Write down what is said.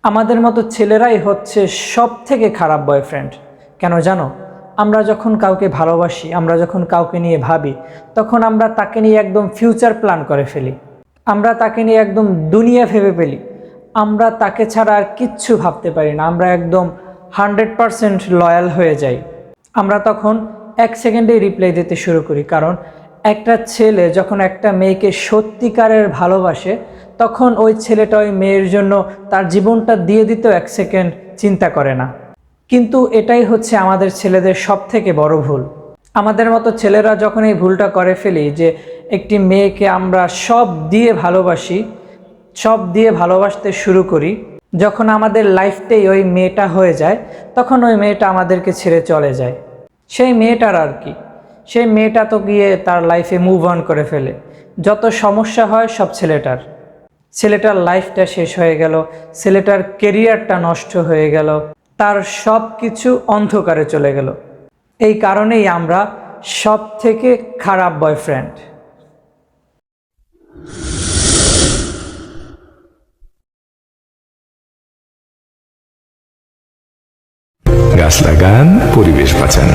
আমাদের মতো ছেলেরাই হচ্ছে সব থেকে খারাপ বয়ফ্রেন্ড। কেন জানো? আমরা যখন কাউকে ভালোবাসি, আমরা যখন কাউকে নিয়ে ভাবি, তখন আমরা তাকে নিয়ে একদম ফিউচার প্ল্যান করে ফেলি। আমরা তাকে নিয়ে একদম দুনিয়া ভেবে ফেলি। আমরা তাকে ছাড়া আর কিচ্ছু ভাবতে পারি না। আমরা একদম 100% লয়াল হয়ে যাই। আমরা তখন 1 সেকেন্ডেই রিপ্লাই দিতে শুরু করি, কারণ একটা ছেলে যখন একটা মেয়েকে সত্যিকারের ভালোবাসে, তখন ওই ছেলেটা ওই মেয়ের জন্য তার জীবনটা দিয়ে দিতেও 1 সেকেন্ড চিন্তা করে না। কিন্তু এটাই হচ্ছে আমাদের ছেলেদের সব থেকে বড় ভুল। আমাদের মতো ছেলেরা যখন এই ভুলটা করে ফেলি যে একটি মেয়েকে আমরা সব দিয়ে ভালোবাসি, সব দিয়ে ভালোবাসতে শুরু করি, যখন আমাদের লাইফটাই ওই মেয়েটা হয়ে যায়, তখন ওই মেয়েটা আমাদেরকে ছেড়ে চলে যায়। সেই মেয়েটার আর কি, সেই মেয়েটা তো গিয়ে তার লাইফে মুভ অন করে ফেলে। যত সমস্যা হয় সব ছেলেটার লাইফটা শেষ হয়ে গেল, ছেলেটার কেরিয়ারটা নষ্ট হয়ে গেল, তার সব কিছু অন্ধকারে চলে গেল। এই কারণেই আমরা সব থেকে খারাপ বয়ফ্রেন্ড। গাছ লাগান, পরিবেশ বাঁচান।